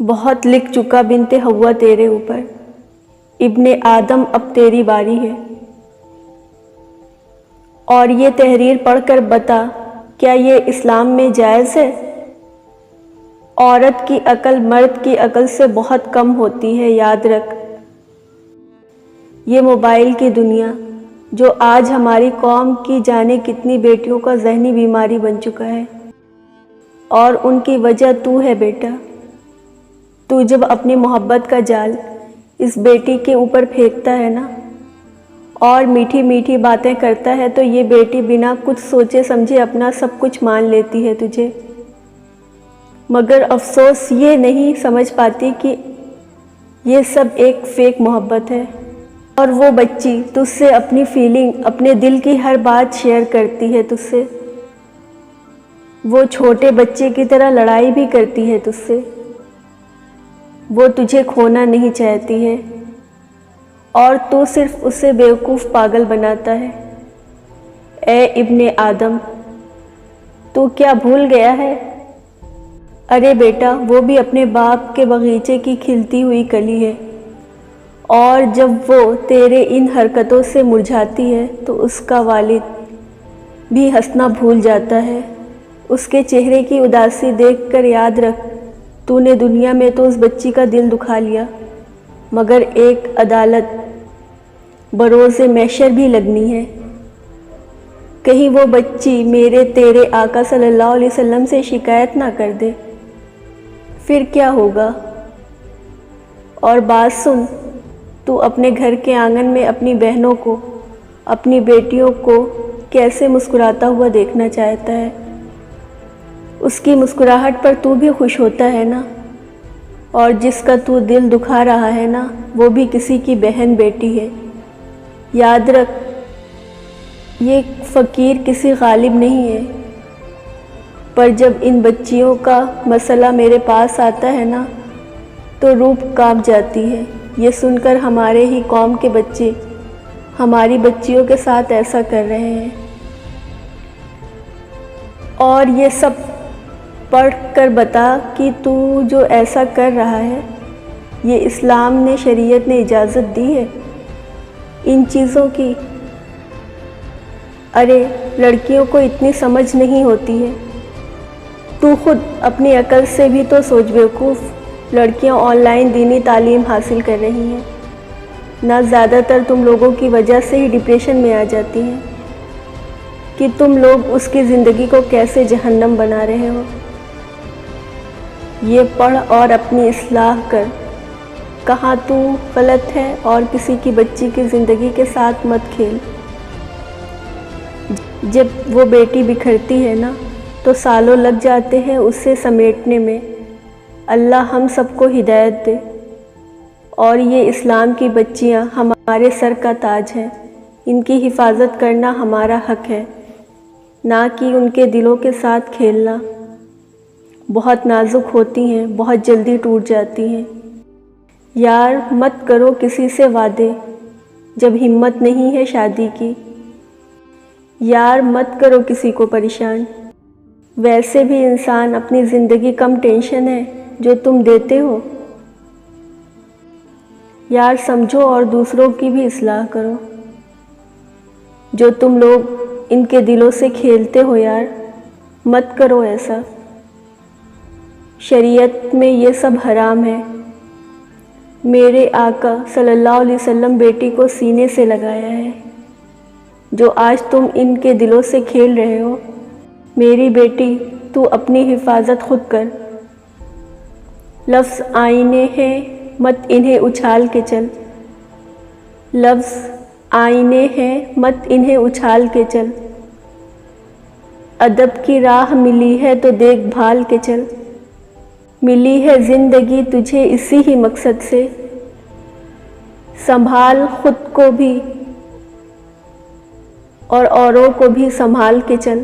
بہت لکھ چکا بنت ہوا تیرے اوپر، ابن آدم اب تیری باری ہے۔ اور یہ تحریر پڑھ کر بتا، کیا یہ اسلام میں جائز ہے؟ عورت کی عقل مرد کی عقل سے بہت کم ہوتی ہے، یاد رکھ۔ یہ موبائل کی دنیا جو آج ہماری قوم کی جانے کتنی بیٹیوں کا ذہنی بیماری بن چکا ہے، اور ان کی وجہ تو ہے بیٹا۔ تو جب اپنی محبت کا جال اس بیٹی کے اوپر پھینکتا ہے نا، اور میٹھی میٹھی باتیں کرتا ہے، تو یہ بیٹی بنا کچھ سوچے سمجھے اپنا سب کچھ مان لیتی ہے تجھے، مگر افسوس یہ نہیں سمجھ پاتی کہ یہ سب ایک فیک محبت ہے۔ اور وہ بچی تجھ سے اپنی فیلنگ، اپنے دل کی ہر بات شیئر کرتی ہے تجھ سے، وہ چھوٹے بچے کی طرح لڑائی بھی کرتی ہے تجھ سے، وہ تجھے کھونا نہیں چاہتی ہے، اور تو صرف اسے بیوقوف پاگل بناتا ہے۔ اے ابن آدم، تو کیا بھول گیا ہے؟ ارے بیٹا، وہ بھی اپنے باپ کے باغیچے کی کھلتی ہوئی کلی ہے، اور جب وہ تیرے ان حرکتوں سے مرجھاتی ہے تو اس کا والد بھی ہنسنا بھول جاتا ہے۔ اس کے چہرے کی اداسی دیکھ کر یاد رکھ، تو نے دنیا میں تو اس بچی کا دل دکھا لیا، مگر ایک عدالت بروز محشر بھی لگنی ہے۔ کہیں وہ بچی میرے تیرے آقا صلی اللہ علیہ وسلم سے شکایت نہ کر دے، پھر کیا ہوگا؟ اور بات سن، تو اپنے گھر کے آنگن میں اپنی بہنوں کو، اپنی بیٹیوں کو کیسے مسکراتا ہوا دیکھنا چاہتا ہے؟ اس کی مسکراہٹ پر تو بھی خوش ہوتا ہے نا؟ اور جس کا تو دل دکھا رہا ہے نا، وہ بھی کسی کی بہن بیٹی ہے۔ یاد رکھ، یہ فقیر کسی غالب نہیں ہے، پر جب ان بچیوں کا مسئلہ میرے پاس آتا ہے نا، تو روح کانپ جاتی ہے، یہ سن کر ہمارے ہی قوم کے بچے ہماری بچیوں کے ساتھ ایسا کر رہے ہیں۔ اور یہ سب پڑھ کر بتا کہ تو جو ایسا کر رہا ہے، یہ اسلام نے، شریعت نے اجازت دی ہے ان چیزوں کی؟ ارے لڑکیوں کو اتنی سمجھ نہیں ہوتی ہے، تو خود اپنی عقل سے بھی تو سوچ بیوقوف۔ لڑکیاں آن لائن دینی تعلیم حاصل کر رہی ہیں نہ، زیادہ تر تم لوگوں کی وجہ سے ہی ڈپریشن میں آ جاتی ہیں کہ تم لوگ اس کی زندگی کو کیسے جہنم بنا رہے ہو۔ یہ پڑھ اور اپنی اصلاح کر، کہاں تو غلط ہے، اور کسی کی بچی کی زندگی کے ساتھ مت کھیل۔ جب وہ بیٹی بکھرتی ہے نا، تو سالوں لگ جاتے ہیں اسے سمیٹنے میں۔ اللہ ہم سب کو ہدایت دے۔ اور یہ اسلام کی بچیاں ہمارے سر کا تاج ہیں، ان کی حفاظت کرنا ہمارا حق ہے، نہ کہ ان کے دلوں کے ساتھ کھیلنا۔ بہت نازک ہوتی ہیں، بہت جلدی ٹوٹ جاتی ہیں۔ یار مت کرو کسی سے وعدے جب ہمت نہیں ہے شادی کی۔ یار مت کرو کسی کو پریشان، ویسے بھی انسان اپنی زندگی کم ٹینشن ہے جو تم دیتے ہو۔ یار سمجھو اور دوسروں کی بھی اصلاح کرو، جو تم لوگ ان کے دلوں سے کھیلتے ہو، یار مت کرو ایسا۔ شریعت میں یہ سب حرام ہے۔ میرے آقا صلی اللہ علیہ وسلم بیٹی کو سینے سے لگایا ہے، جو آج تم ان کے دلوں سے کھیل رہے ہو۔ میری بیٹی، تو اپنی حفاظت خود کر۔ لفظ آئینے ہیں، مت انہیں اچھال کے چل۔ لفظ آئینے ہیں، مت انہیں اچھال کے چل۔ ادب کی راہ ملی ہے تو دیکھ بھال کے چل۔ ملی ہے زندگی تجھے اسی ہی مقصد سے، سنبھال خود کو بھی اور اوروں کو بھی سنبھال کے چل۔